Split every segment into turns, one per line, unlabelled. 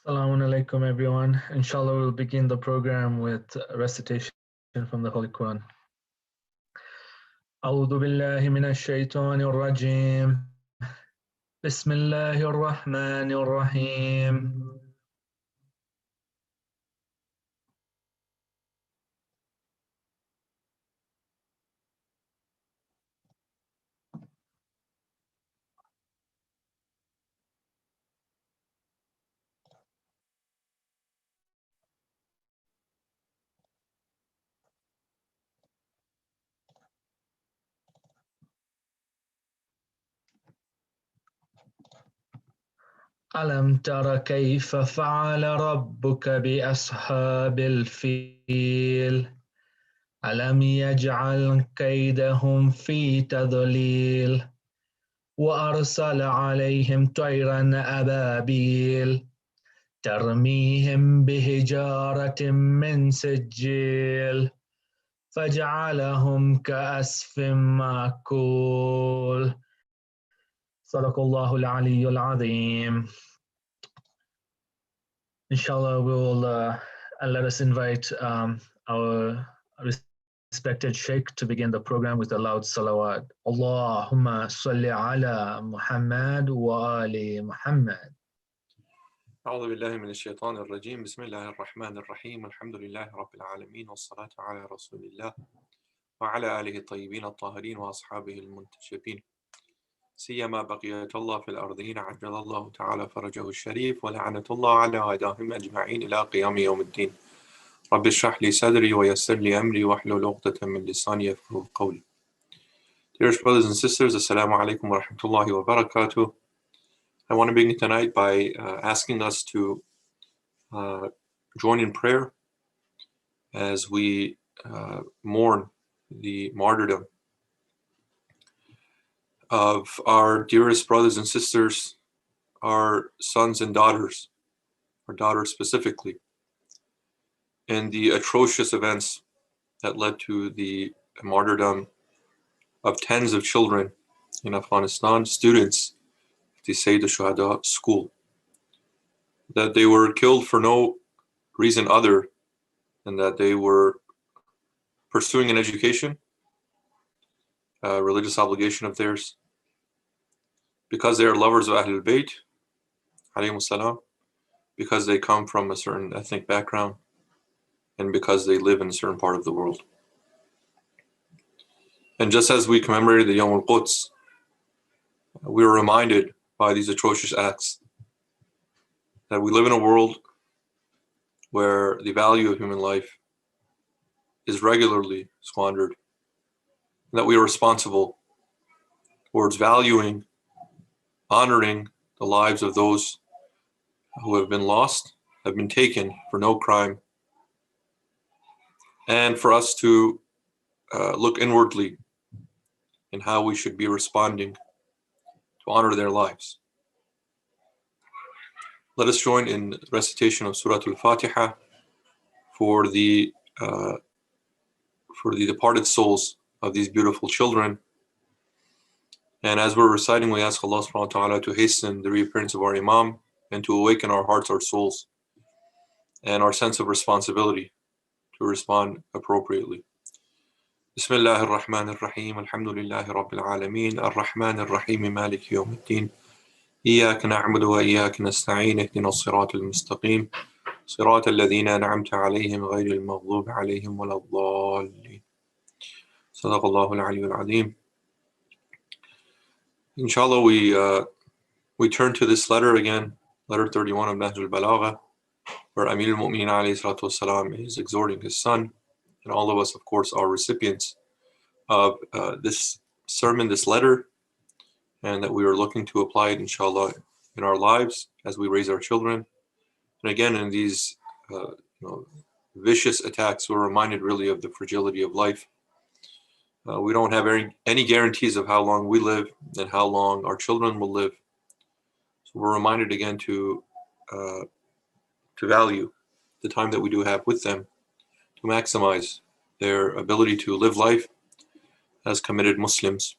Assalamu alaikum, everyone. Inshallah, we'll begin the program with recitation from the Holy Quran. أعوذ بالله من الشيطان الرجيم. بسم الله الرحمن الرحيم. ألم تر كيف فعل ربك بأصحاب الفيل ألم يجعل كيدهم في تضليل وأرسل عليهم طيرا أبابيل ترميهم بحجارة من سجيل فجعلهم كعصف مأكول صدق الله العلي العظيم. Inshallah, we will let us invite our respected Sheikh to begin the program with a loud salawat. Allahumma salli ala Muhammad wa ali Muhammad.
أعوذ بالله من الشيطان الرجيم بسم الله الرحمن الرحيم الحمد لله رب العالمين والصلاة على رسول الله وعلى آله الطيبين الطاهرين وأصحابه المنتجبين سيما بقية الله في الأرضين عجل الله تعالى فرجه الشريف ولعنة الله على أعدائهم أجمعين إلى قيام يوم الدين رب اشرح لي صدري ويسر لي أمري واحلل عقدة من لساني يفقهوا قولي. Dearest brothers and sisters, Assalamu alaikum wa rahmatullahi wa barakatuh. I want to begin tonight by asking us to join in prayer as we mourn the martyrdom of our dearest brothers and sisters, our sons and daughters, our daughters specifically, and the atrocious events that led to the martyrdom of tens of children in Afghanistan, students at the Sayyid al-Shuhada school, that they were killed for no reason other than that they were pursuing an education, a religious obligation of theirs, because they are lovers of Ahlul Bayt, alayhimus salam, because they come from a certain ethnic background, and because they live in a certain part of the world. And just as we commemorated the Yawm al-Quds, we were reminded by these atrocious acts that we live in a world where the value of human life is regularly squandered, and that we are responsible towards valuing, honoring the lives of those who have been lost, have been taken for no crime, and for us to look inwardly in how we should be responding to honor their lives. Let us join in recitation of Surah Al-Fatiha for the departed souls of these beautiful children. And as we're reciting, we ask Allah subhanahu wa ta'ala to hasten the reappearance of our Imam and to awaken our hearts, our souls, and our sense of responsibility to respond appropriately. بسم الله الرحمن الرحيم الحمد لله رب العالمين الرحمن الرحيم مالك يوم الدين إياك نعبد وإياك نستعين اهدنا الصراط المستقيم صراط الذين أنعمت عليهم غير المغضوب عليهم ولا الضالين صدق الله العلي العظيم. Inshallah, we turn to this letter again, letter 31 of Nahj al-Balagha, where Amir al-Mu'mineen alayhi salatu wasalam is exhorting his son, and all of us, of course, are recipients of this sermon, this letter, and that we are looking to apply it, inshallah, in our lives as we raise our children. And again, in these vicious attacks, we're reminded really of the fragility of life. We don't have any guarantees of how long we live and how long our children will live. So we're reminded again to value the time that we do have with them, to maximize their ability to live life as committed Muslims,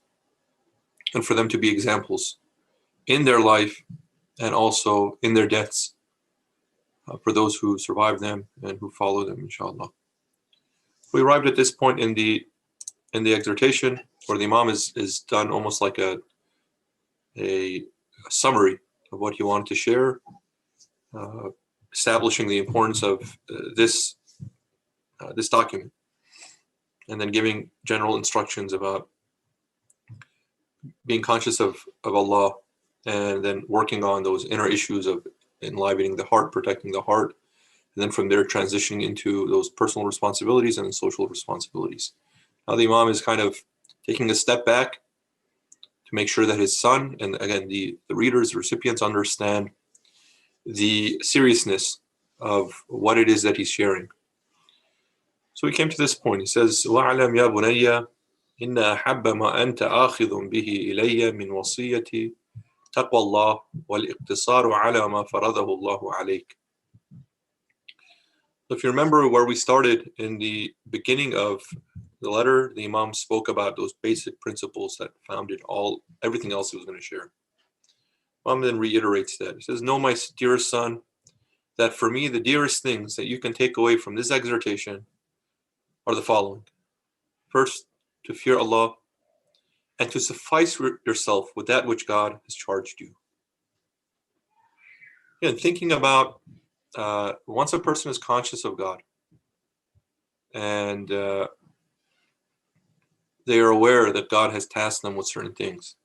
and for them to be examples in their life and also in their deaths for those who survive them and who follow them, inshallah. We arrived at this point in the exhortation where the Imam is done almost like a summary of what he wanted to share, establishing the importance of this document, and then giving general instructions about being conscious of Allah, and then working on those inner issues of enlivening the heart, protecting the heart, and then from there transitioning into those personal responsibilities and social responsibilities. Now the Imam is kind of taking a step back to make sure that his son, and again the readers, the recipients, understand the seriousness of what it is that he's sharing. So he came to this point. He says, وَعْلَمْ يَا بُنَيَّ إِنَّ أَحَبَّ مَا أَنْتَ آخِذٌ بِهِ إِلَيَّ مِنْ وَصِيَّتِي تَقْوَى اللَّهِ وَالْإِقْتِصَارُ عَلَى مَا فَرَضَهُ اللَّهُ عَلَيْكَ. If you remember where we started in the beginning of the letter, the Imam spoke about those basic principles that founded everything else he was going to share. Imam then reiterates that. He says, know, my dearest son, that for me the dearest things that you can take away from this exhortation are the following. First, to fear Allah and to suffice yourself with that which God has charged you. Again, thinking about once a person is conscious of God and they are aware that God has tasked them with certain things.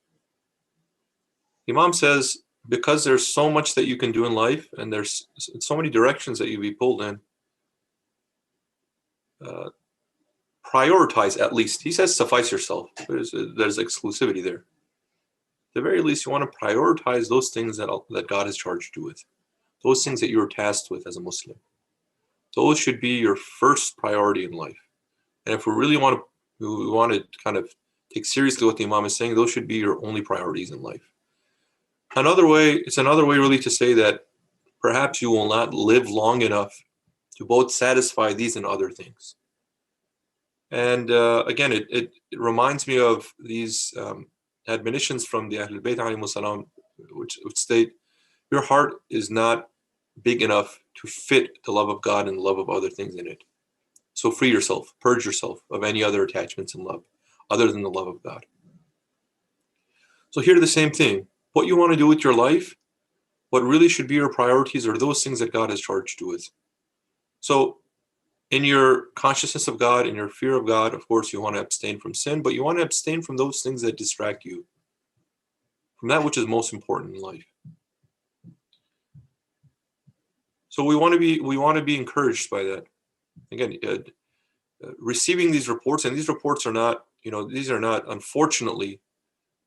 Imam says, because there's so much that you can do in life and there's so many directions that you be pulled in, prioritize at least. He says suffice yourself. There's exclusivity there. At the very least, you want to prioritize those things that God has charged you with. Those things that you're tasked with as a Muslim. Those should be your first priority in life. And if we really want to kind of take seriously what the Imam is saying, those should be your only priorities in life. It's another way really to say that perhaps you will not live long enough to both satisfy these and other things. And again, it reminds me of these admonitions from the Ahlul Bayt alayhimus salam, which state, your heart is not big enough to fit the love of God and the love of other things in it. So free yourself, purge yourself of any other attachments in love other than the love of God. So here the same thing. What you want to do with your life, what really should be your priorities are those things that God has charged you with. So in your consciousness of God, in your fear of God, of course, you want to abstain from sin, but you want to abstain from those things that distract you from that which is most important in life. So we want to be encouraged by that. Again, receiving these reports, and these reports are not, these are not, unfortunately,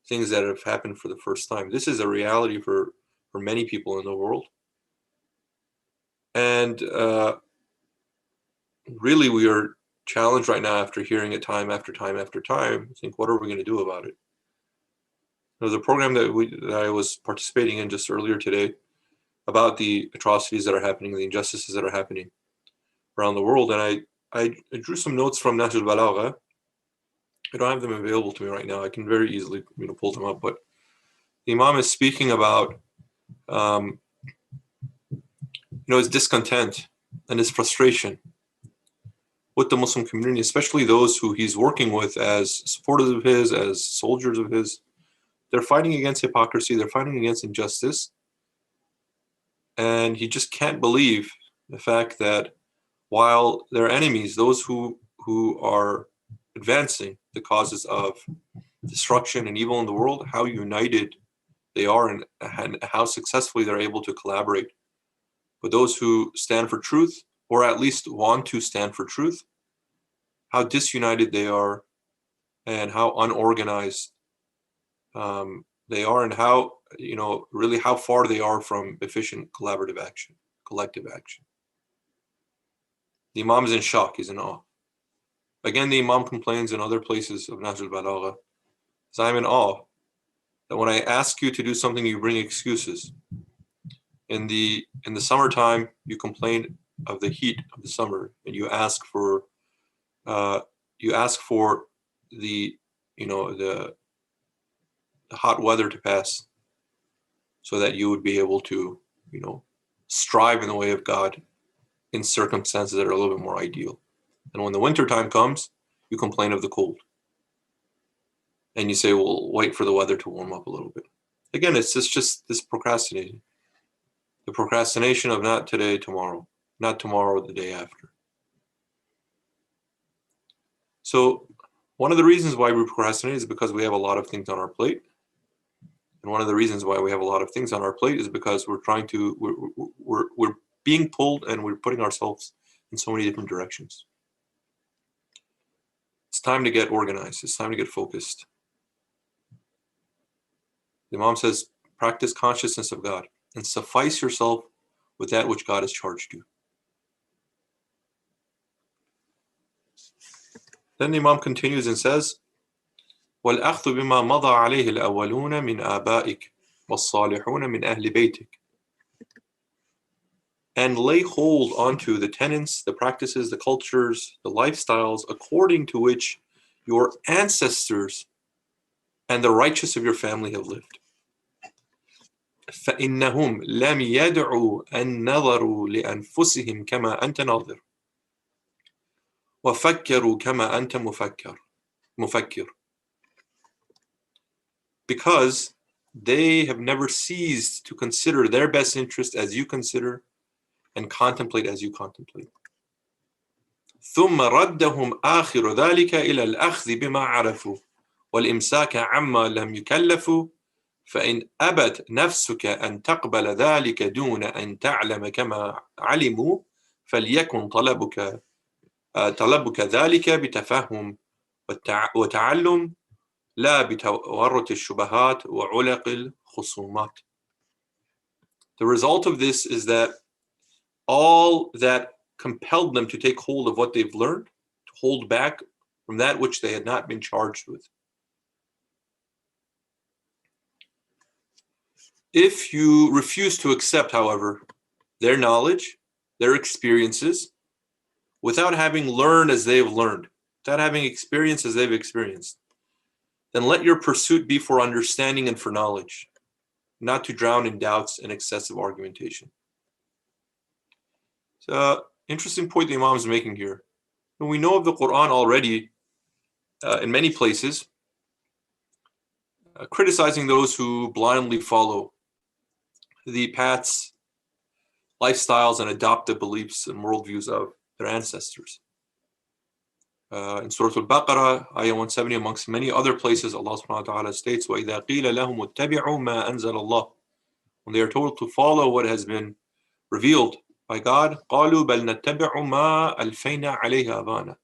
things that have happened for the first time. This is a reality for many people in the world. And really, we are challenged right now after hearing it time after time after time. I think, what are we going to do about it? There's a program that I was participating in just earlier today about the atrocities that are happening, the injustices that are happening around the world. And I drew some notes from Nahj al-Balagha. I don't have them available to me right now. I can very easily pull them up. But the Imam is speaking about his discontent and his frustration with the Muslim community, especially those who he's working with as supporters of his, as soldiers of his. They're fighting against hypocrisy. They're fighting against injustice. And he just can't believe the fact that while their enemies, those who are advancing the causes of destruction and evil in the world, how united they are and how successfully they're able to collaborate. But those who stand for truth, or at least want to stand for truth, how disunited they are and how unorganized they are, and how, really how far they are from efficient collaborative action, collective action. The Imam is in shock, he's in awe. Again, the Imam complains in other places of Nahj al-Balagha, says, I'm in awe that when I ask you to do something, you bring excuses. In the summertime, you complain of the heat of the summer, and you ask for the hot weather to pass, so that you would be able to strive in the way of God in circumstances that are a little bit more ideal. And when the winter time comes, you complain of the cold. And you say, well, wait for the weather to warm up a little bit. Again, it's just this procrastinating. The procrastination of not today, tomorrow. Not tomorrow, the day after. So one of the reasons why we procrastinate is because we have a lot of things on our plate. And one of the reasons why we have a lot of things on our plate is because we're being pulled and we're putting ourselves in so many different directions. It's time to get organized. It's time to get focused. The Imam says, practice consciousness of God and suffice yourself with that which God has charged you. Then the Imam continues and says, وَالْأَخْذُ بِمَا مَضَى عَلَيْهِ الْأَوَّلُونَ مِنْ آبَائِكَ وَالصَّالِحُونَ مِنْ أَهْلِ بَيْتِكَ. And lay hold onto the tenets, the practices, the cultures, the lifestyles according to which your ancestors and the righteous of your family have lived. فَإِنَّهُمْ لَمْ يَدْعُوا أَنْ نَظَرُوا لِأَنفُسِهِمْ كَمَا أَنْتَ نَاظِرٌ وَفَكَّرُوا كَمَا أَنْتَ مُفَكِّرٌ. Because they have never ceased to consider their best interest as you consider and contemplate as you contemplate. ثم ردهم آخر ذلك إلى الأخذ بما عرفوا والإمساك عما لم يكلفوا فإن أبت نفسك أن تقبل ذلك دون أن تعلم كما علموا فليكن طلبك ذلك بتفهم وتعلم لا بتورط الشبهات وعلق الخصومات. The result of this is that all that compelled them to take hold of what they've learned, to hold back from that which they had not been charged with. If you refuse to accept, however, their knowledge, their experiences, without having learned as they've learned, without having experienced as they've experienced, then let your pursuit be for understanding and for knowledge, not to drown in doubts and excessive argumentation. It's an interesting point the Imam is making here. And we know of the Quran already in many places, criticizing those who blindly follow the paths, lifestyles, and adopt the beliefs and worldviews of their ancestors. In Surah Al-Baqarah, Ayah 170, amongst many other places, Allah subhanahu wa ta'ala states, وَإِذَا قِيلَ لَهُمُ اتَّبِعُوا مَا أَنزَلَ اللَّهُ. When they are told to follow what has been revealed by God, قَالُوا بَلْ نَتَّبِعُ مَا أَلْفَيْنَا عَلَيْهِ آبَانَا.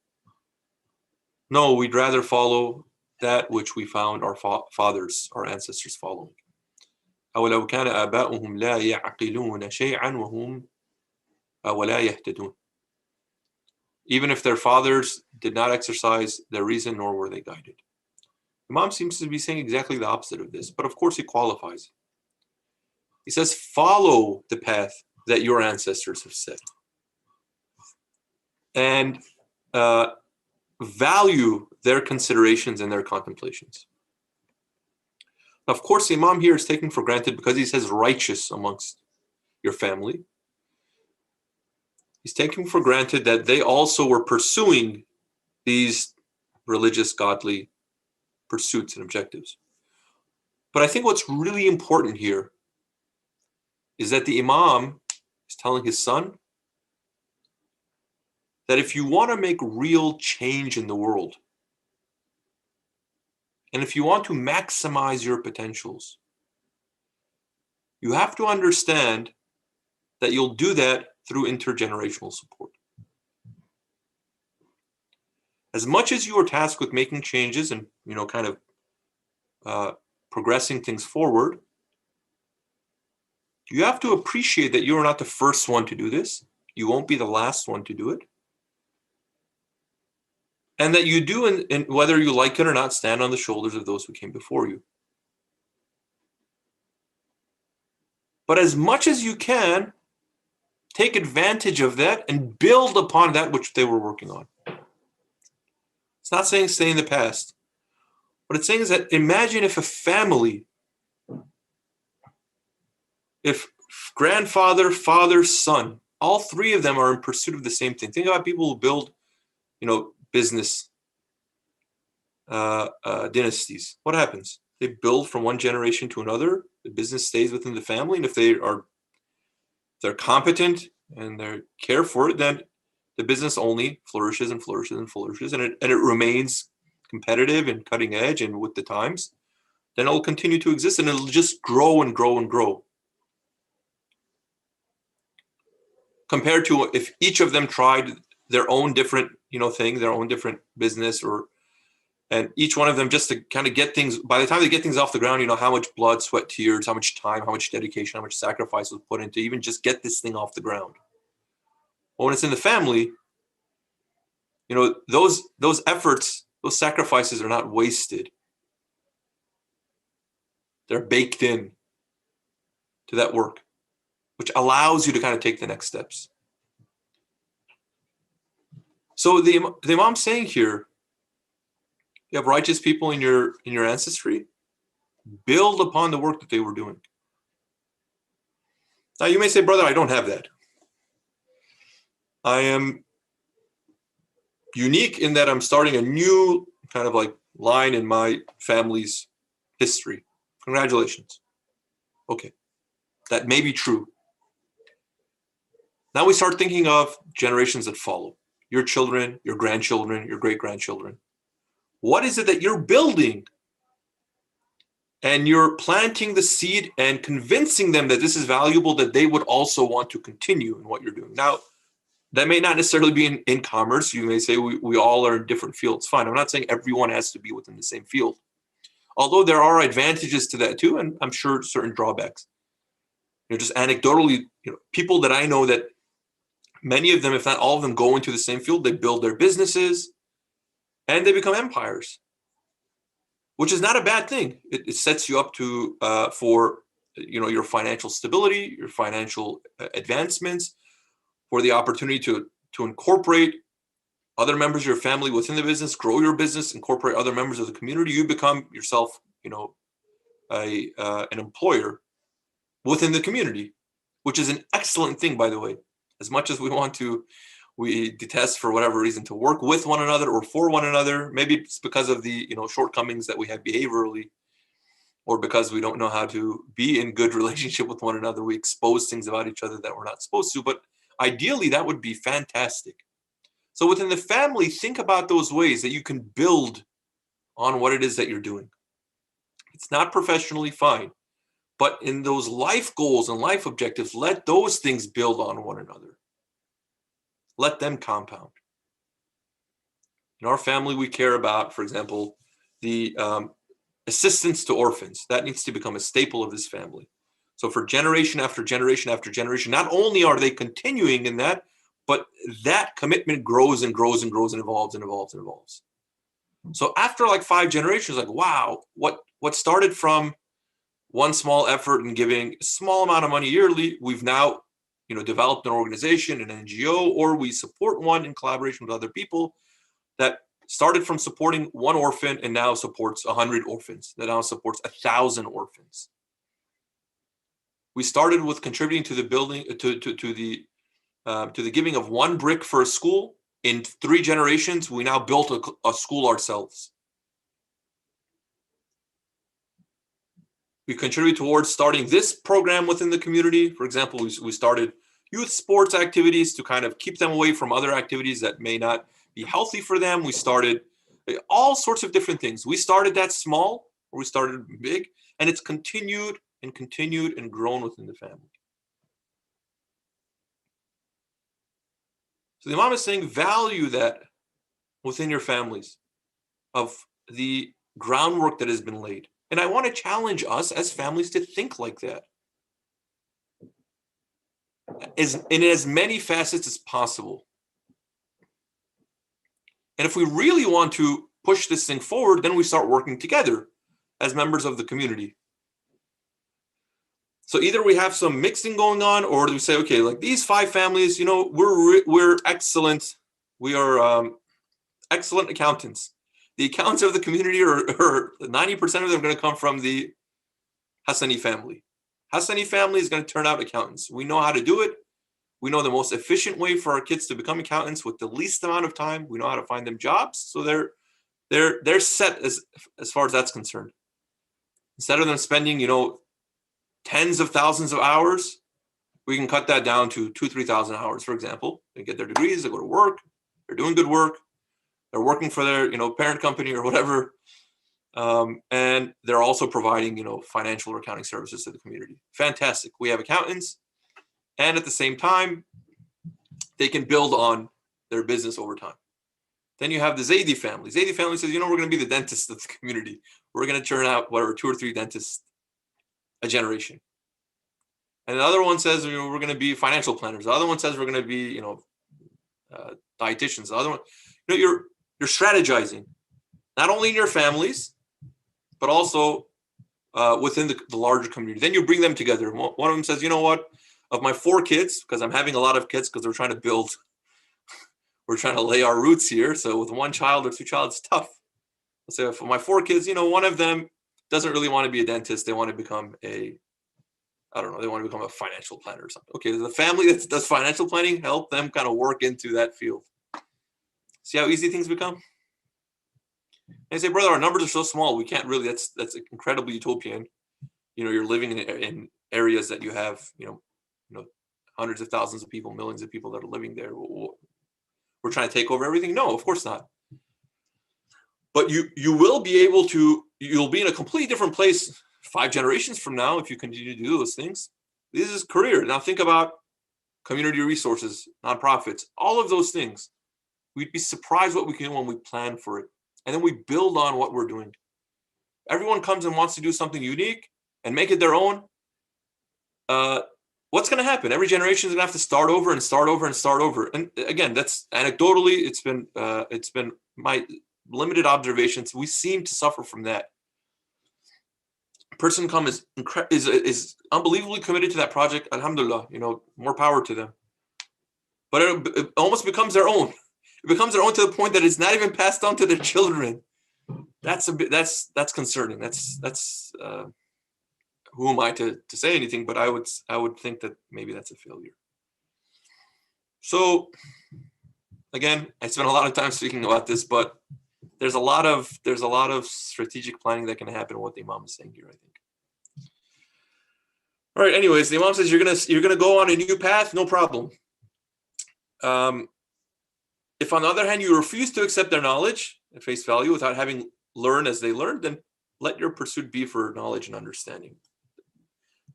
No, we'd rather follow that which we found our fathers, our ancestors following. أَوَلَوْ كَانَ آبَاؤُهُمْ لَا يَعْقِلُونَ شَيْئًا وَهُمْ وَلَا يَهْتَدُونَ. Even if their fathers did not exercise their reason, nor were they guided. Imam seems to be saying exactly the opposite of this, but of course he qualifies. He says, follow the path that your ancestors have set. And value their considerations and their contemplations. Of course, the Imam here is taken for granted because he says righteous amongst your family. He's taking for granted that they also were pursuing these religious, godly pursuits and objectives. But I think what's really important here is that the Imam is telling his son that if you want to make real change in the world, and if you want to maximize your potentials, you have to understand that you'll do that through intergenerational support. As much as you are tasked with making changes and, kind of progressing things forward, you have to appreciate that you are not the first one to do this. You won't be the last one to do it. And that you do, and whether you like it or not, stand on the shoulders of those who came before you. But as much as you can, take advantage of that and build upon that which they were working on. It's not saying stay in the past. What it's saying is that imagine if grandfather, father, son. All three of them are in pursuit of the same thing. Think about people who build, business dynasties. What happens? They build from one generation to another. The business stays within the family, and if they're competent and they care for it, then the business only flourishes and flourishes and flourishes, and it remains competitive and cutting edge and with the times. Then it'll continue to exist, and it'll just grow and grow and grow. Compared to if each of them tried their own different, thing, their own different business, and each one of them just to kind of get things, by the time they get things off the ground, how much blood, sweat, tears, how much time, how much dedication, how much sacrifice was put into even just get this thing off the ground. Well, when it's in the family, those efforts, those sacrifices are not wasted. They're baked in to that work, which allows you to kind of take the next steps. So the Imam's saying here, you have righteous people in your ancestry, build upon the work that they were doing. Now you may say, brother, I don't have that. I am unique in that I'm starting a new kind of like line in my family's history. Congratulations. Okay, that may be true. Now we start thinking of generations that follow. Your children, your grandchildren, your great-grandchildren. What is it that you're building? And you're planting the seed and convincing them that this is valuable, that they would also want to continue in what you're doing. Now, that may not necessarily be in commerce. You may say we all are in different fields. Fine. I'm not saying everyone has to be within the same field. Although there are advantages to that too, and I'm sure certain drawbacks. Just anecdotally, people that I know that many of them, if not all of them, go into the same field. They build their businesses and they become empires, which is not a bad thing. It sets you up to for your financial stability, your financial advancements, for the opportunity to incorporate other members of your family within the business, grow your business, incorporate other members of the community. You become yourself, an employer within the community, which is an excellent thing, by the way. As much as we detest for whatever reason to work with one another or for one another. Maybe it's because of the shortcomings that we have behaviorally, or because we don't know how to be in good relationship with one another. We expose things about each other that we're not supposed to. But ideally, that would be fantastic. So within the family, think about those ways that you can build on what it is that you're doing. It's not professionally, fine. But in those life goals and life objectives, let those things build on one another. Let them compound. In our family, we care about, for example, the assistance to orphans. That needs to become a staple of this family. So for generation after generation after generation, not only are they continuing in that, but that commitment grows and grows and grows and evolves and evolves and evolves. So after like 5 generations, like, wow, what started from one small effort and giving a small amount of money yearly, we've now developed an organization, an NGO, or we support one in collaboration with other people that started from supporting one orphan and now supports 100 orphans, that now supports 1,000 orphans. We started with contributing to the building, to the giving of 1 brick for a school. In 3 generations, we now built a school ourselves. We contribute towards starting this program within the community. For example, we started youth sports activities to kind of keep them away from other activities that may not be healthy for them. We started all sorts of different things. We started that small, or we started big, and it's continued and continued and grown within the family. So the Imam is saying, value that within your families of the groundwork that has been laid. And I want to challenge us as families to think like that, in as many facets as possible. And if we really want to push this thing forward, then we start working together as members of the community. So either we have some mixing going on, or we say, okay, like these 5 families, we're excellent. We are excellent accountants. The accountants of the community are 90% of them are going to come from the Hassani family. Hassani family is going to turn out accountants. We know how to do it. We know the most efficient way for our kids to become accountants with the least amount of time. We know how to find them jobs. So they're set as far as that's concerned. Instead of them spending, tens of thousands of hours, we can cut that down to 2,000-3,000 hours, for example. They get their degrees, they go to work, they're doing good work, they're working for their, parent company or whatever. And they're also providing, financial or accounting services to the community. Fantastic. We have accountants, and at the same time, they can build on their business over time. Then you have the Zaidi family. Zaidi family says, we're going to be the dentist of the community. We're going to turn out, 2 or 3 dentists a generation. And the other one says, we're going to be financial planners. The other one says we're going to be, dietitians. The other one, you're strategizing, not only in your families, but also within the larger community. Then you bring them together. One of them says, of my 4 kids, because I'm having a lot of kids because we're trying to lay our roots here. So with 1 child or 2 child, it's tough. So for my 4 kids, one of them doesn't really want to be a dentist. They want to become they want to become a financial planner or something. Okay, the family that does financial planning, help them kind of work into that field. See how easy things become? And I say, brother, our numbers are so small. We can't really, that's incredibly utopian. You're living in areas that you have, hundreds of thousands of people, millions of people that are living there. We're trying to take over everything? No, of course not. But you'll be in a completely different place 5 generations from now if you continue to do those things. This is career. Now think about community resources, nonprofits, all of those things. We'd be surprised what we can do when we plan for it. And then we build on what we're doing. Everyone comes and wants to do something unique and make it their own. What's going to happen? Every generation is going to have to start over and start over and start over. And again, that's anecdotally, it's been my limited observations. We seem to suffer from that. A person is unbelievably committed to that project. Alhamdulillah, more power to them. But it almost becomes their own. It becomes their own to the point that it's not even passed on to their children. That's concerning. That's who am I to say anything? But I would think that maybe that's a failure. So again, I spent a lot of time speaking about this, but there's a lot of strategic planning that can happen. What the Imam is saying here, I think. All right. Anyways, the Imam says you're gonna go on a new path, no problem. If on the other hand you refuse to accept their knowledge at face value without having learned as they learned, then let your pursuit be for knowledge and understanding.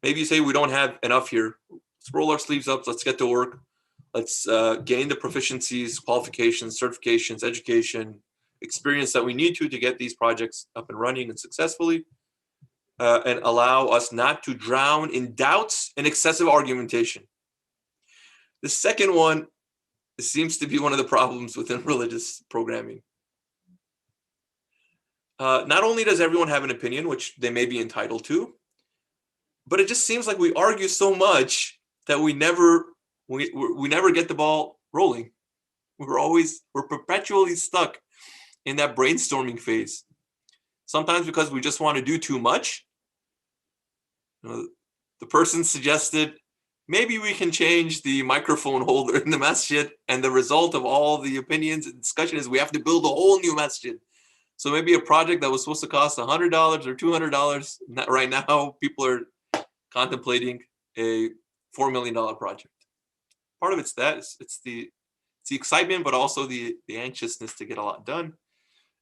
Maybe you say we don't have enough here. Let's roll our sleeves up. Let's get to work. Let's gain the proficiencies, qualifications, certifications, education, experience that we need to get these projects up and running and successfully, and allow us not to drown in doubts and excessive argumentation. The second one seems to be one of the problems within religious programming. Not only does everyone have an opinion, which they may be entitled to, but it just seems like we argue so much that we never get the ball rolling. We're perpetually stuck in that brainstorming phase. Sometimes because we just want to do too much. The person suggested, maybe we can change the microphone holder in the masjid, and the result of all the opinions and discussion is we have to build a whole new masjid. So maybe a project that was supposed to cost $100 or $200, right now people are contemplating a $4 million project. Part of it's that, it's the excitement, but also the anxiousness to get a lot done.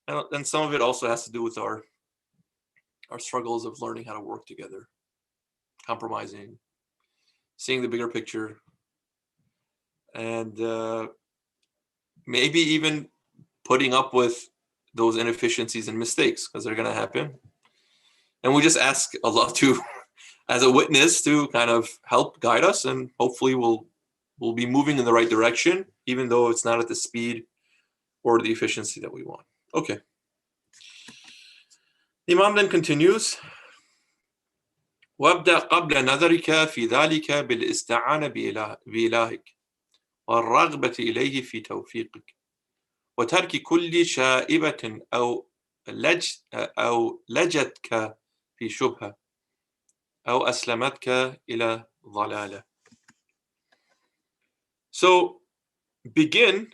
And some of it also has to do with our struggles of learning how to work together, compromising, seeing the bigger picture, and maybe even putting up with those inefficiencies and mistakes, because they're going to happen. And we just ask Allah to, as a witness, to kind of help guide us, and hopefully we'll be moving in the right direction, even though it's not at the speed or the efficiency that we want. Okay. The Imam then continues, وَابْدَأْ قَبْلَ نَظَرِكَ فِي ذَلِكَ بِالْإِسْتِعَانَةِ بِإِلَهِكَ وَالرَّغْبَةِ إِلَيْهِ فِي تَوْفِيقِكَ وَتَرْكِ كُلِّ شَائِبَةٍ أو لجتك في شبهة. أو أسلمتك إلى ضلالة. So begin,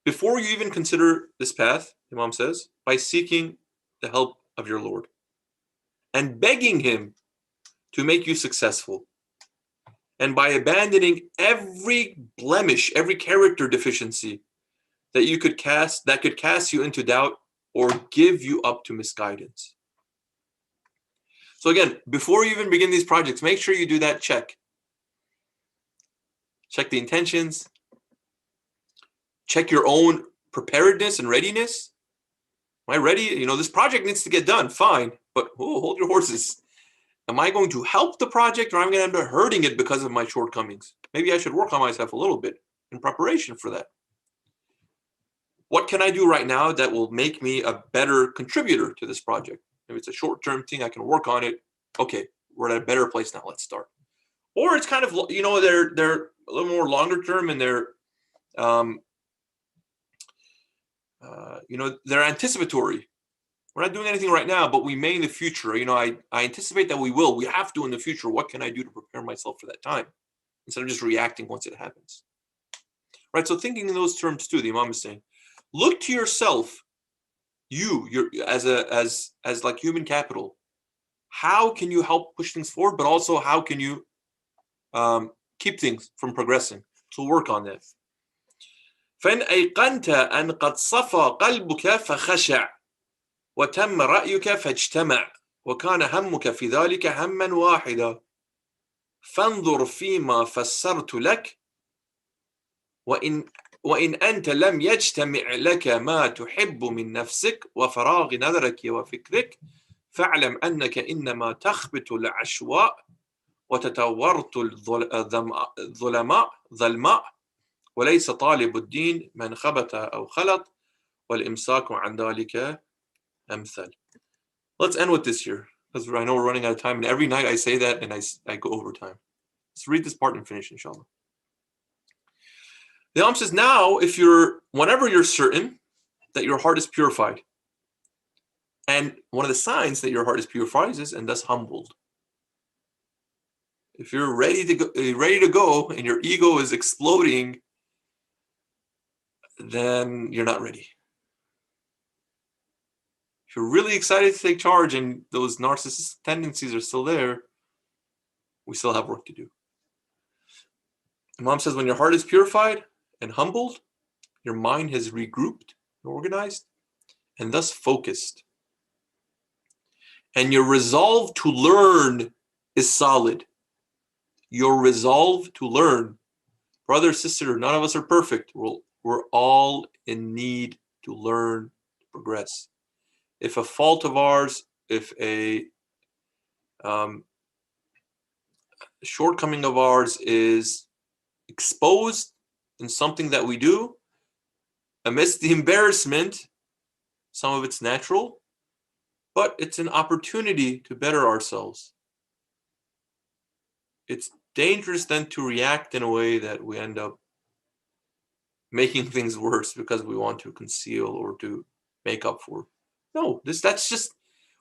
before you even consider this path, Imam says, by seeking the help of your Lord and begging him to make you successful, and by abandoning every blemish, every character deficiency that could cast you into doubt or give you up to misguidance. So again, before you even begin these projects, make sure you do that check. Check the intentions. Check your own preparedness and readiness. Am I ready? This project needs to get done. Fine. But hold your horses. Am I going to help the project, or am I going to end up hurting it because of my shortcomings? Maybe I should work on myself a little bit in preparation for that. What can I do right now that will make me a better contributor to this project? If it's a short-term thing, I can work on it. Okay, we're at a better place now. Let's start. Or it's kind of, they're a little more longer term, and they're, they're anticipatory. We're not doing anything right now, but we may in the future. I anticipate that we will. We have to in the future. What can I do to prepare myself for that time, instead of just reacting once it happens? Right. So thinking in those terms too, the Imam is saying, look to yourself. You're as like human capital. How can you help push things forward, but also how can you keep things from progressing? So work on that. فإن أيقنت أن قد صفى قلبك فخشع وتم رأيك فاجتمع وكان همك في ذلك هما واحدا فانظر فيما فسرت لك وإن أنت لم يجتمع لك ما تحب من نفسك وفراغ نظرك وفكرك فاعلم أنك إنما تخبط العشواء وتتورط الظلماء وليس طالب الدين من خبط أو خلط والإمساك عن ذلك أمثل. Let's end with this here, because I know we're running out of time, and every night I say that and I go over time. Let's read this part and finish, inshallah. The Imam says, now, whenever you're certain that your heart is purified, and one of the signs that your heart is purified is and thus humbled. If you're ready to go and your ego is exploding, then you're not ready. If you're really excited to take charge and those narcissistic tendencies are still there, we still have work to do. Imam says, when your heart is purified and humbled, your mind has regrouped and organized and thus focused. And your resolve to learn is solid. Your resolve to learn. Brother, sister, none of us are perfect. We're all in need to learn, to progress. If a fault of ours, if a shortcoming of ours is exposed in something that we do, amidst the embarrassment, some of it's natural, but it's an opportunity to better ourselves. It's dangerous then to react in a way that we end up making things worse because we want to conceal or to make up for. No, that's just,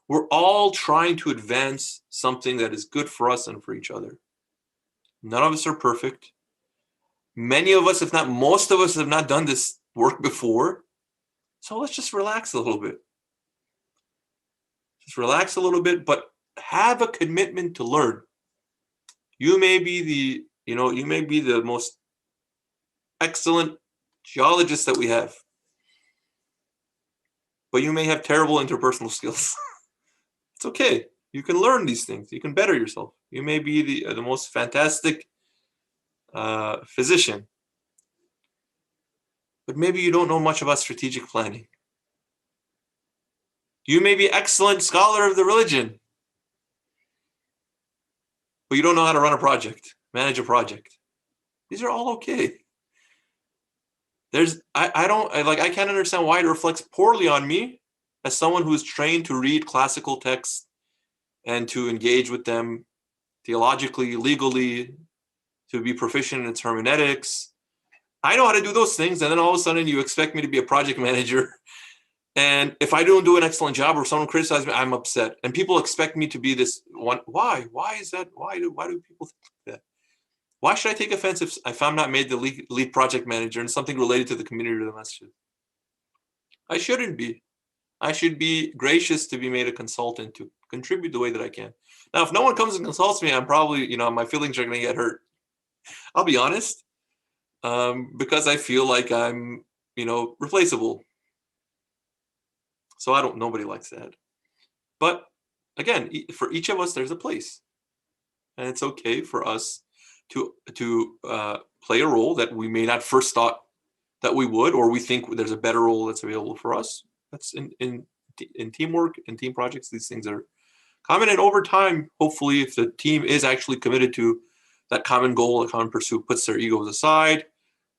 we're all trying to advance something that is good for us and for each other. None of us are perfect. Many of us, if not most of us, have not done this work before. So let's just relax a little bit. Just relax a little bit, but have a commitment to learn. You may be the most excellent geologist that we have, but you may have terrible interpersonal skills. It's okay. You can learn these things. You can better yourself. You may be the most fantastic physician, but maybe you don't know much about strategic planning. You may be excellent scholar of the religion, but you don't know how to run a project, manage a project. These are all okay. I can't understand why it reflects poorly on me as someone who is trained to read classical texts and to engage with them theologically, legally, to be proficient in its hermeneutics. I know how to do those things, and then all of a sudden you expect me to be a project manager. And if I don't do an excellent job or someone criticizes me, I'm upset. And people expect me to be this Why is that? Why do people think that? Why should I take offense if I'm not made the lead project manager in something related to the community or the masjid? I shouldn't be. I should be gracious to be made a consultant to contribute the way that I can. Now, if no one comes and consults me, I'm probably, my feelings are going to get hurt. I'll be honest, because I feel like I'm, replaceable. So nobody likes that. But again, for each of us, there's a place. And it's okay for us to play a role that we may not first thought that we would, or we think there's a better role that's available for us. That's in teamwork and team projects. These things are common, and over time, hopefully, if the team is actually committed to that common goal, a common pursuit, puts their egos aside,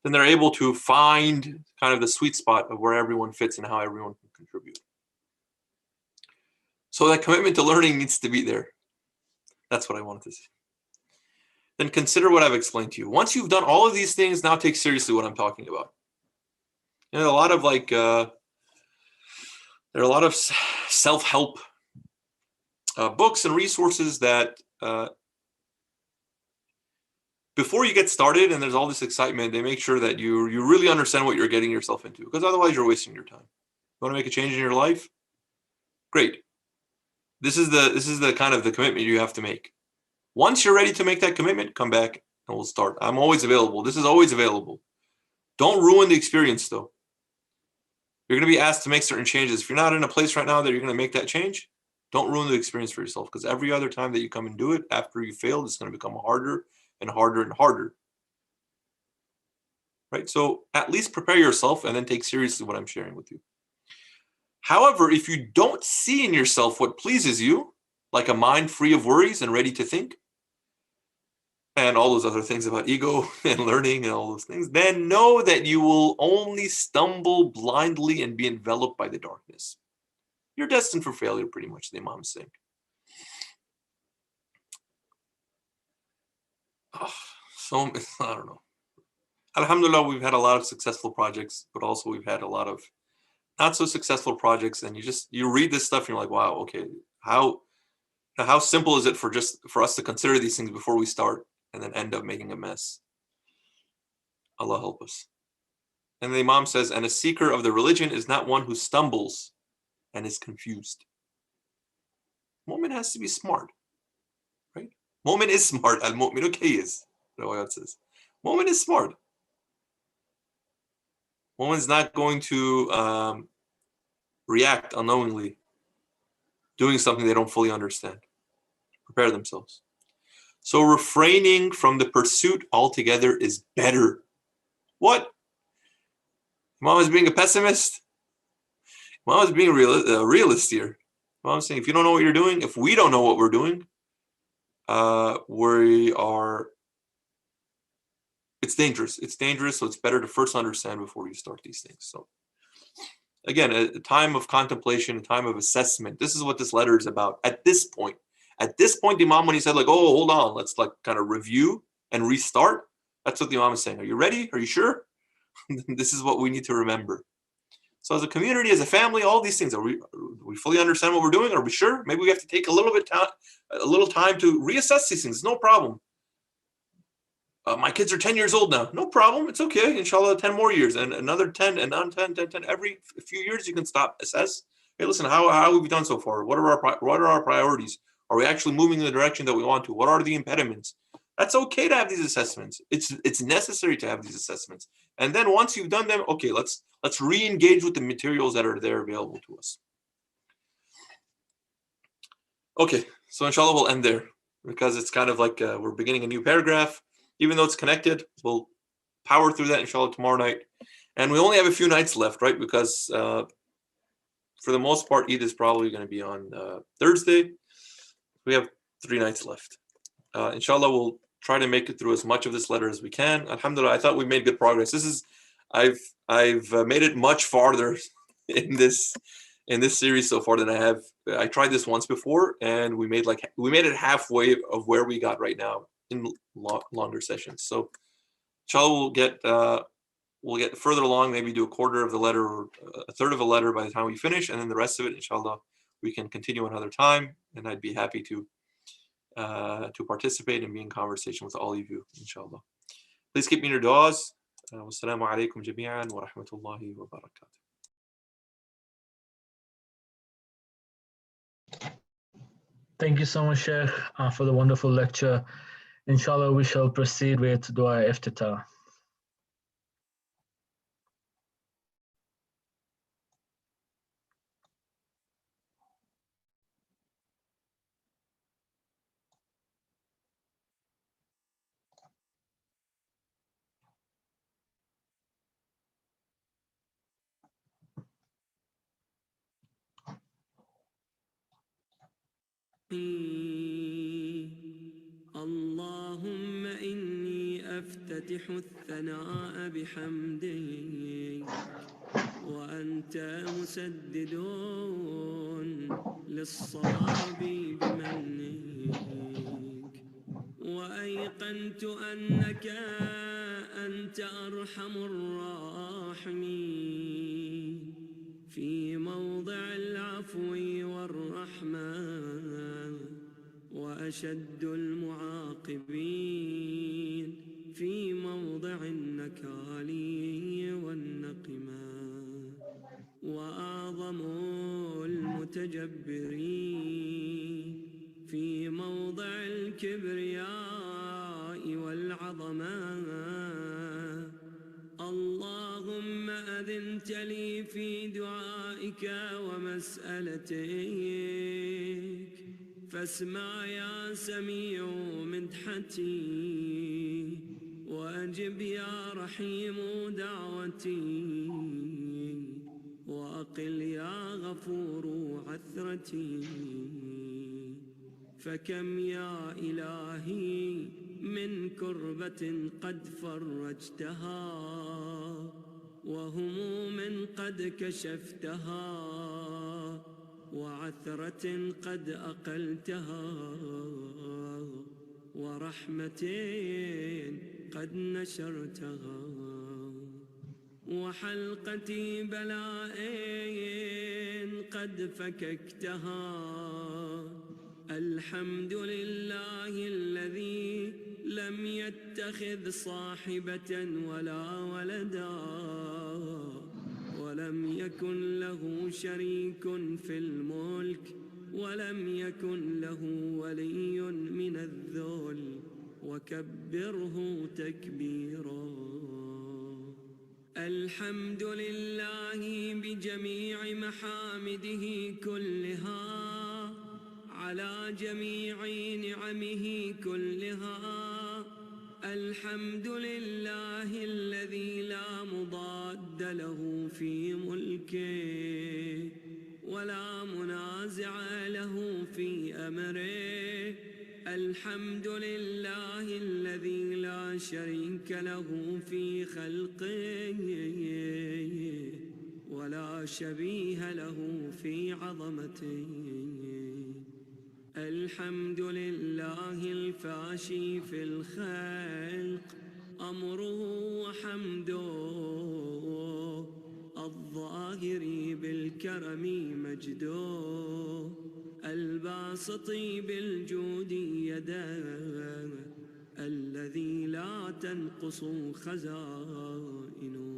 then they're able to find kind of the sweet spot of where everyone fits and how everyone can contribute. So that commitment to learning needs to be there. That's what I wanted to say. Then consider what I've explained to you. Once you've done all of these things, now take seriously what I'm talking about. There are a lot of self-help books and resources that before you get started and there's all this excitement, they make sure that you really understand what you're getting yourself into, because otherwise you're wasting your time. You want to make a change in your life? Great. This is the kind of the commitment you have to make. Once you're ready to make that commitment, come back and we'll start. I'm always available. This is always available. Don't ruin the experience, though. You're going to be asked to make certain changes. If you're not in a place right now that you're going to make that change, don't ruin the experience for yourself, because every other time that you come and do it after you failed, it's going to become harder and harder and harder. Right? So at least prepare yourself and then take seriously what I'm sharing with you. However, if you don't see in yourself what pleases you, like a mind free of worries and ready to think, and all those other things about ego and learning and all those things, then know that you will only stumble blindly and be enveloped by the darkness. You're destined for failure, pretty much, the Imam is saying. So, I don't know. Alhamdulillah, we've had a lot of successful projects, but also we've had a lot of not so successful projects. And you read this stuff and you're like, wow, okay, how simple is it for us to consider these things before we start and then end up making a mess? Allah help us. And the Imam says, and a seeker of the religion is not one who stumbles and is confused. Mu'min has to be smart, right? Mu'min is smart. Al-mu'minu kayyis, the Riwayat says. Mu'min is smart. Mu'min's not going to react unknowingly, doing something they don't fully understand. Prepare themselves. So refraining from the pursuit altogether is better. What? Imam is being a pessimist? Imam is being a realist here. Imam is saying, if you don't know what you're doing, if we don't know what we're doing, it's dangerous. It's dangerous, so it's better to first understand before you start these things. So again, a time of contemplation, a time of assessment. This is what this letter is about at this point. At this point, the Imam, when he said, like, oh, hold on, let's like kind of review and restart, that's what the Imam is saying. Are you ready? Are you sure? This is what we need to remember. So as a community, as a family, all these things, do we fully understand what we're doing? Are we sure? Maybe we have to take a little time to reassess these things. No problem. My kids are 10 years old now. No problem. It's okay. Inshallah, 10 more years and another 10 and on 10. Every few years, you can stop, assess. Hey, listen, how have we done so far? What are our priorities? Are we actually moving in the direction that we want to? What are the impediments? That's okay to have these assessments. It's necessary to have these assessments. And then once you've done them, okay, let's re-engage with the materials that are there available to us. Okay, so inshallah we'll end there, because it's kind of like we're beginning a new paragraph. Even though it's connected, we'll power through that inshallah tomorrow night. And we only have a few nights left, right? Because for the most part, Eid is probably going to be on Thursday. We have 3 nights left. Inshallah, we'll try to make it through as much of this letter as we can. Alhamdulillah, I thought we made good progress. I've made it much farther in this series so far than I have. I tried this once before, and we made it halfway of where we got right now in longer sessions. So inshallah, we'll get further along, maybe do a quarter of the letter or a third of a letter by the time we finish, and then the rest of it, inshallah, we can continue another time, and I'd be happy to to participate and be in conversation with all of you, inshallah. Please keep me in your du'as. Wassalamu alaikum jami'an wa rahmatullahi wa barakatuh.
Thank you so much, Sheikh, for the wonderful lecture. Inshallah, we shall proceed with Dua Iftitah.
اللهم إني أفتتح الثناء بحمدك وأنت مسدد للصواب بمنك وأيقنت أنك أنت أرحم الراحمين في موضع العفو والرحمة وأشد المعاقبين في موضع النكال والنقمة وأعظم المتجبرين في موضع الكبرياء والعظمة اللهم أذنت لي في دعائك ومسألتك فاسمع يا سميع مدحتي وأجب يا رحيم دعوتي وأقل يا غفور عثرتي فكم يا إلهي من كربة قد فرجتها وهموم قد كشفتها وعثرة قد أقلتها ورحمة قد نشرتها وحلقة بلاء قد فككتها الحمد لله الذي لم يتخذ صاحبة ولا ولدا ولم يكن له شريك في الملك ولم يكن له ولي من الذل وكبره تكبيرا الحمد لله بجميع محامده كلها على جميع نعمه كلها الحمد لله الذي لا مضاد له في ملكه ولا منازع له في أمره الحمد لله الذي لا شريك له في خلقه ولا شبيه له في عظمته الحمد لله الفاشي في الخلق أمره وحمده الظاهر بالكرم مجده الباسط بالجود يده الذي لا تنقص خزائنه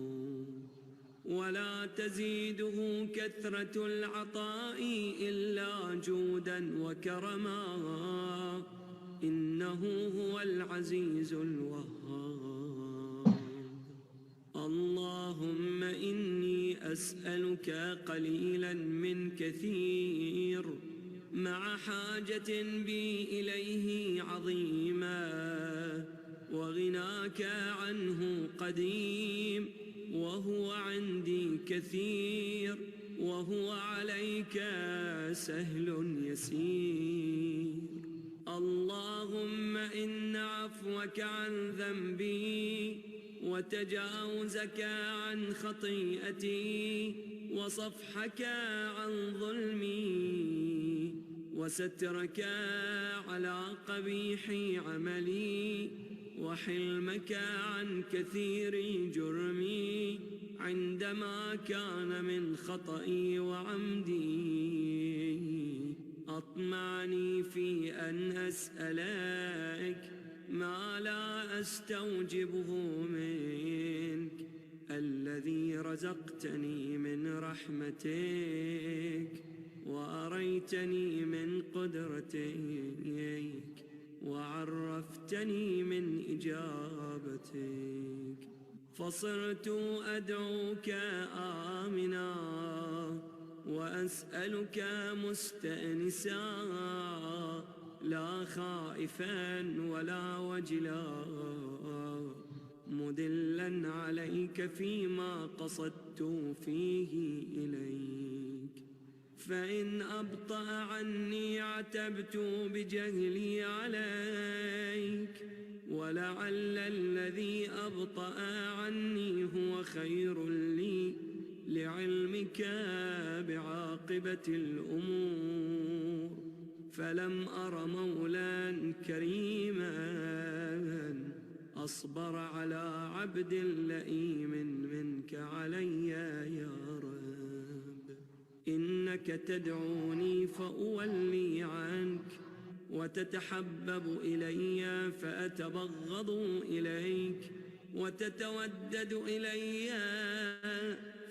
ولا تزيده كثرة العطاء إلا جودا وكرما إنه هو العزيز الوهاب اللهم إني أسألك قليلا من كثير مع حاجة بي إليه عظيمة وغناك عنه قديم وهو عندي كثير وهو عليك سهل يسير اللهم إن عفوك عن ذنبي وتجاوزك عن خطيئتي وصفحك عن ظلمي وسترك على قبيح عملي وحلمك عن كثير جرمي عندما كان من خطئي وعمدي واطمعني في أن أسألك ما لا أستوجبه منك، الذي رزقتني من رحمتك وأريتني من قدرتك وعرفتني من إجابتك، فصرت أدعوك آمنا وأسألك مستأنسا، لا خائفا ولا وجلا، مدلا عليك فيما قصدت فيه إليك. فإن أبطأ عني عتبت بجهلي عليك، ولعل الذي أبطأ عني هو خير لي لعلمك بعاقبة الأمور. فلم أر مولا كريما أصبر على عبد لئيم منك علي يا رب. إنك تدعوني فأولي عنك، وتتحبب إلي فأتبغض إليك، وتتودد إلي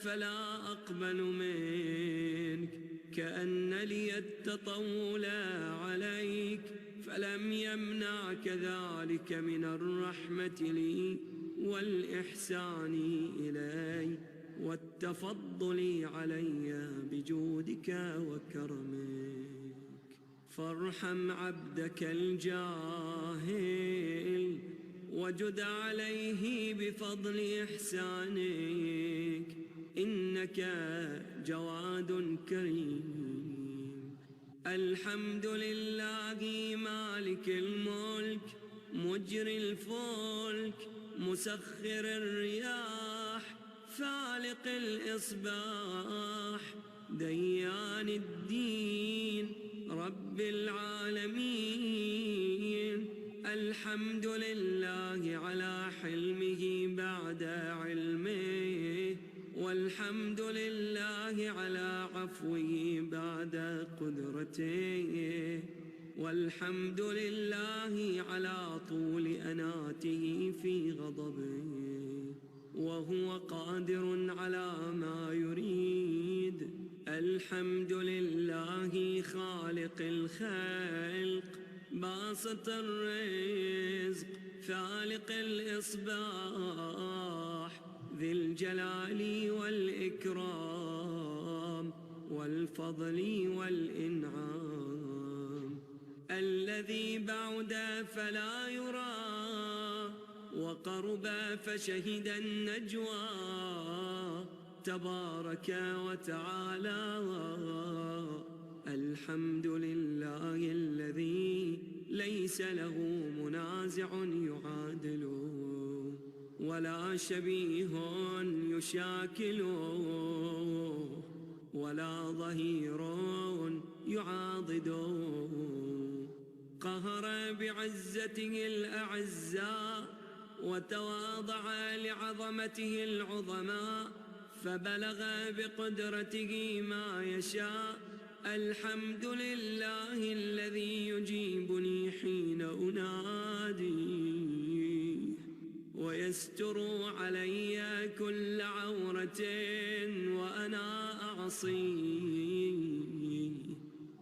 فلا أقبل منك، كأن لي التطول عليك، فلم يمنعك ذلك من الرحمة لي والإحسان إلي والتفضل علي بجودك وكرمك. فارحم عبدك الجاهل وجد عليه بفضل إحسانك، إنك جواد كريم. الحمد لله مالك الملك مجري الفلك مسخر الرياح فالق الإصباح ديان الدين رب العالمين. الحمد لله على حلمه بعد علمه، والحمد لله على عفوه بعد قدرته، والحمد لله على طول أناته في غضبه، وهو قادر على ما يريد. الحمد لله خالق الخلق باسط الرزق فالق الإصباح ذي الجلال والإكرام والفضل والإنعام، الذي بعد فلا يرى وقرب فشهد النجوى، تبارك وتعالى. الحمد لله الذي ليس له منازع يعادله ولا شبيه يشاكله ولا ظهير يعاضده. قهر بعزته الأعزاء وتواضع لعظمته العظماء، فبلغ بقدرته ما يشاء. الحمد لله الذي يجيبني حين أنادي ويستر علي كل عورة وأنا أعصيه،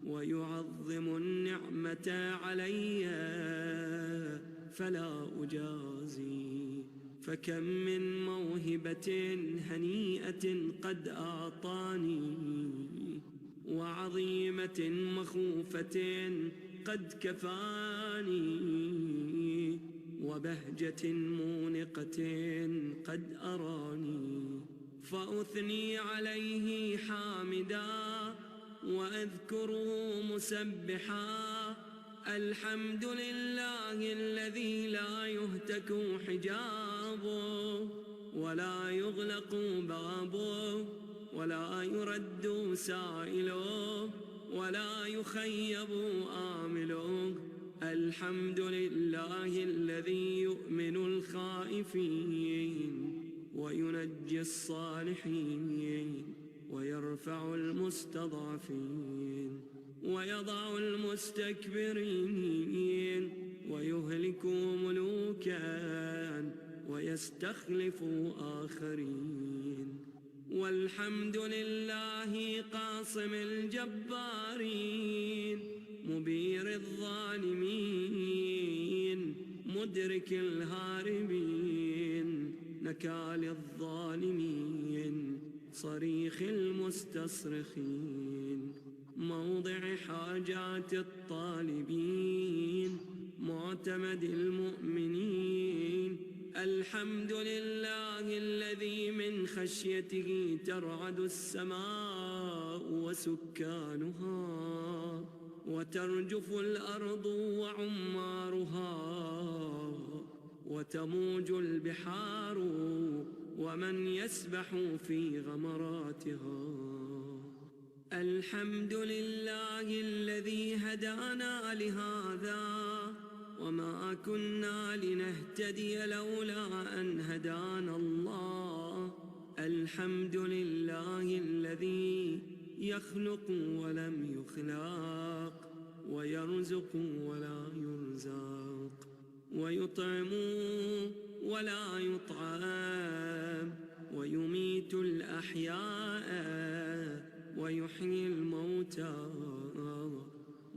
ويعظم النعمة علي فلا أجازي. فكم من موهبة هنيئة قد أعطاني، وعظيمة مخوفة قد كفاني، وبهجة مونقة قد أراني. فأثني عليه حامدا وأذكره مسبحا. الحمد لله الذي لا يهتك حجابه ولا يغلق بابه ولا يرد سائله ولا يخيب آمله. الحمد لله الذي يؤمن الخائفين وينجي الصالحين ويرفع المستضعفين. ويضع المستكبرين ويهلك ملوكا ويستخلف آخرين. والحمد لله قاصم الجبارين مبير الظالمين مدرك الهاربين نكال الظالمين صريخ المستصرخين موضع حاجات الطالبين معتمد المؤمنين. الحمد لله الذي من خشيته ترعد السماء وسكانها وترجف الأرض وعمارها وتموج البحار ومن يسبح في غمراتها. الحمد لله الذي هدانا لهذا وما كنا لنهتدي لولا أن هدانا الله. الحمد لله الذي يخلق ولم يخلق ويرزق ولا يرزق ويطعم ولا يطعم ويميت الأحياء ويحيي الموتى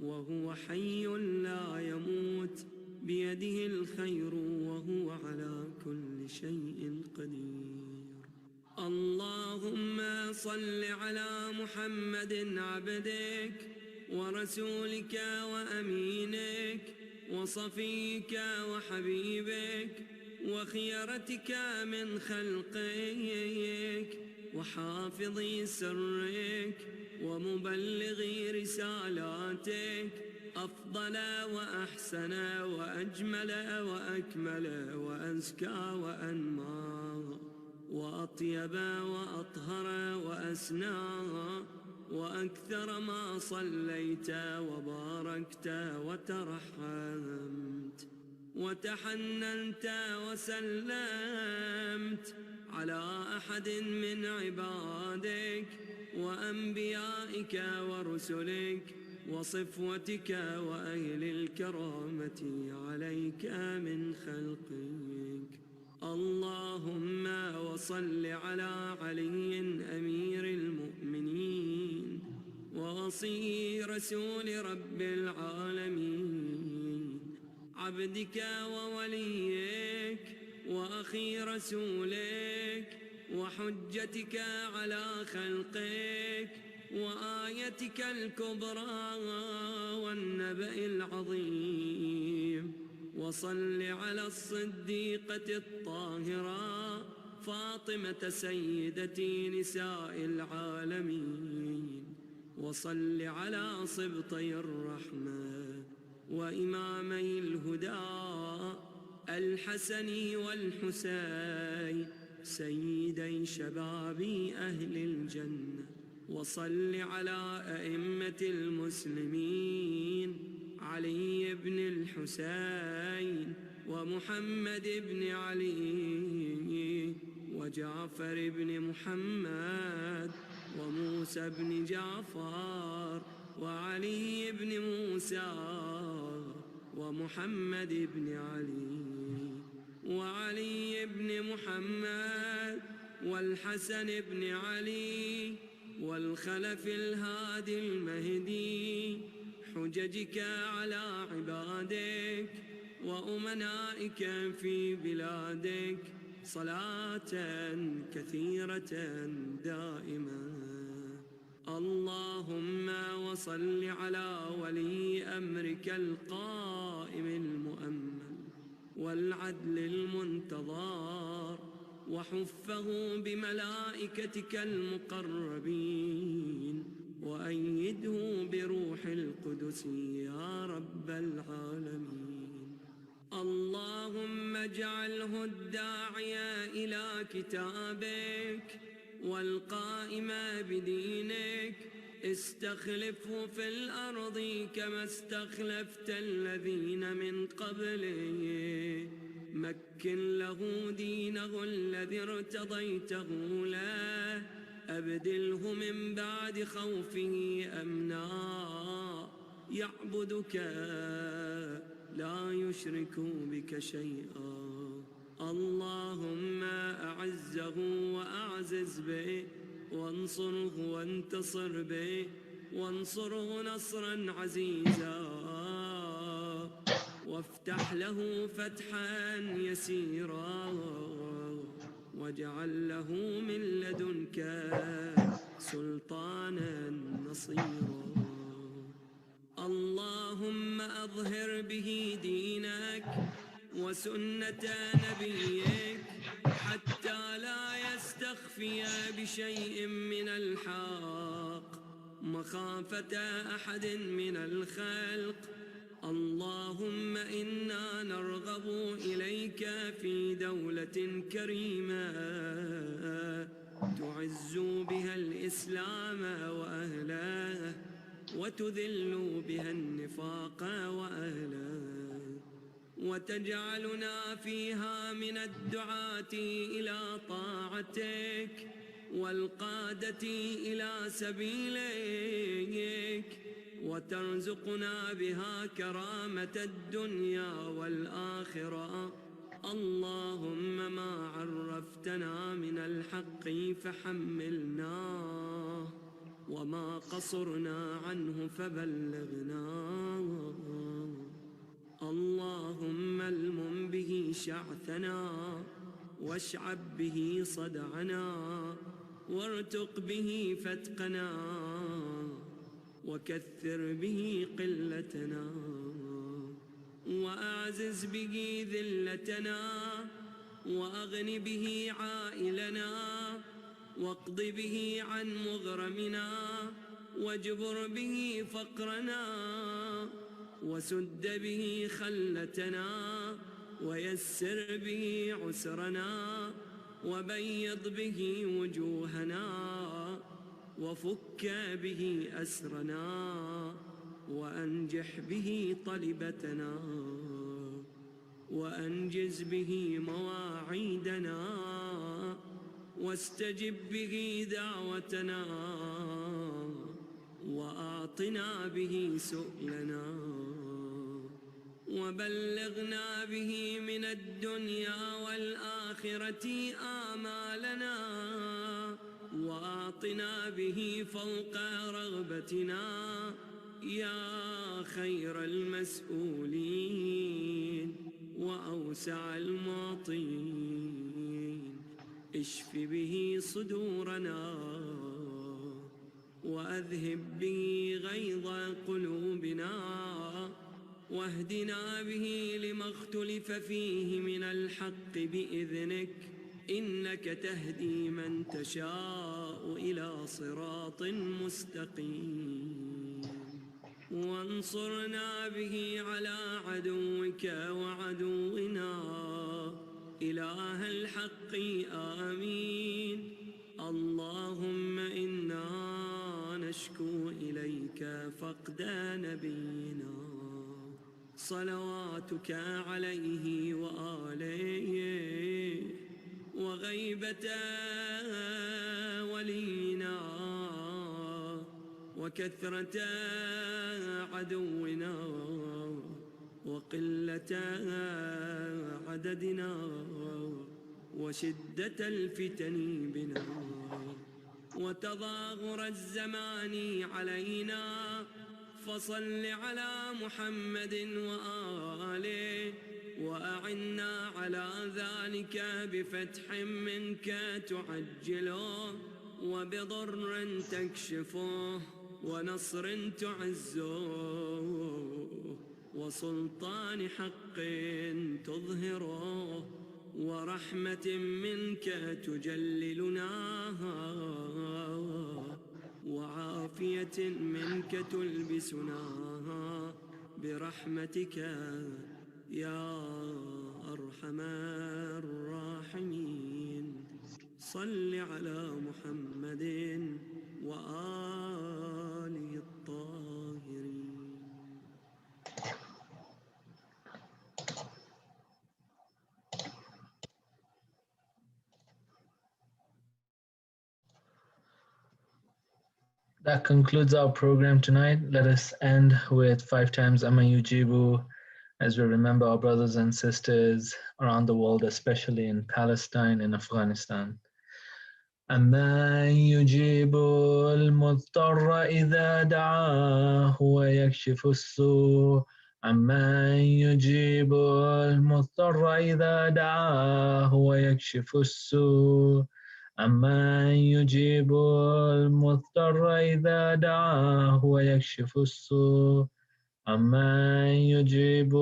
وهو حي لا يموت بيده الخير وهو على كل شيء قدير. اللهم صل على محمد عبدك ورسولك وأمينك وصفيك وحبيبك وخيرتك من خلقك وحافظ سرك ومبلغ رسالاتك أفضل وأحسن وأجمل وأكمل وأزكى وأنمى وأطيب وأطهر وأسنى وأكثر ما صليت وباركت وترحمت وتحننت وسلمت على أحد من عبادك وأنبيائك ورسلك وصفوتك وأهل الكرامة عليك من خلقك. اللهم وصل على علي أمير المؤمنين ووصي رسول رب العالمين عبدك ووليك وأخي رسولك وحجتك على خلقك وآيتك الكبرى والنبأ العظيم. وصل على الصديقة الطاهرة فاطمة سيدة نساء العالمين. وصل على صبطي الرحمة وإمامي الهدى الحسن والحسين سيدي شباب أهل الجنة. وصل على أئمة المسلمين علي بن الحسين ومحمد بن علي وجعفر بن محمد وموسى بن جعفر وعلي بن موسى ومحمد بن علي وعلي بن محمد والحسن بن علي والخلف الهادي المهدي حججك على عبادك وأمنائك في بلادك صلاة كثيرة دائمة. اللهم وصل على ولي أمرك القائم المؤمن والعدل المنتظر وحفه بملائكتك المقربين وأيده بروح القدس يا رب العالمين. اللهم اجعله الداعي إلى كتابك والقائم بدينك استخلفه في الأرض كما استخلفت الذين من قبله. مكن له دينه الذي ارتضيته له أبدله من بعد خوفه أمنا يعبدك لا يشرك بك شيئا. اللهم أعزه وأعزز به، وانصره وانتصر به، وانصره نصرا عزيزا، وافتح له فتحا يسيرا، واجعل له من لدنك سلطانا نصيرا. اللهم أظهر به دينك وسنة نبيك حتى لا يستخفي بشيء من الحق مخافة أحد من الخلق. اللهم إنا نرغب إليك في دولة كريمة تعز بها الإسلام وأهله، وتذل بها النفاق وأهله، وتجعلنا فيها من الدعاة إلى طاعتك والقادة إلى سبيلك، وترزقنا بها كرامة الدنيا والآخرة. اللهم ما عرفتنا من الحق فحملناه، وما قصرنا عنه فبلغناه. اللهم المم به شعثنا، واشعب به صدعنا، وارتق به فتقنا، وكثر به قلتنا، وأعزز به ذلتنا، وأغن به عائلنا، واقض به عن مغرمنا، واجبر به فقرنا، وسد به خلتنا، ويسر به عسرنا، وبيض به وجوهنا، وفك به أسرنا، وأنجح به طلبتنا، وأنجز به مواعيدنا، واستجب به دعوتنا، وأعطنا به سؤلنا، وبلغنا به من الدنيا والآخرة آمالنا، وأعطنا به فوق رغبتنا يا خير المسؤولين وأوسع المعطين. اشف به صدورنا، وأذهب به غيظ قلوبنا، واهدنا به لما اختلف فيه من الحق بإذنك، إنك تهدي من تشاء إلى صراط مستقيم. وانصرنا به على عدوك وعدونا إله الحق آمين. اللهم إنا نشكو إليك فقد نبينا صلواتك عليه وآله، وغيبة ولينا، وكثرة عدونا، وقلة عددنا، وشدة الفتن بنا، وتظاهر الزمان علينا. فصل على محمد وآله، وأعنا على ذلك بفتح منك تعجله، وبضر تكشفه، ونصر تعزه، وسلطان حق تظهره، ورحمة منك تجللناها، وعافية منك تلبسناها برحمتك يا أرحم الراحمين. صل على محمد وآله الطاهرين.
That concludes our program tonight. Let us end with 5 times Amma Yujibu as we remember our brothers and sisters around the world, especially in Palestine and Afghanistan. أَمَّن يُجِيبُ الْمُضْطَرَّ إِذَا دَعَاهُ وَيَكْشِفُ السُّوءَ أَمَّن يُجِيبُ الْمُضْطَرَّ إِذَا دَعَاهُ وَيَكْشِفُ السُّوءَ أَمَّن يُجِيبُ الْمُضْطَرَّ إِذَا دَعَاهُ وَيَكْشِفُ السُّوءَ أَمَّن يُجِيبُ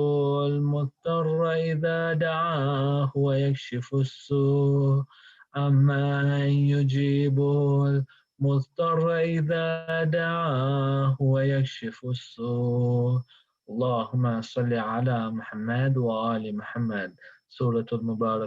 الْمُضْطَرَّ إِذَا دَعَاهُ وَيَكْشِفُ السُّوءَ أَمَّن يُجِيبُ الْمُضْطَرَّ إِذَا دَعَاهُ وَيَكْشِفُ السُّوءَ اللهم صل على محمد وآل محمد. سورة المباركة.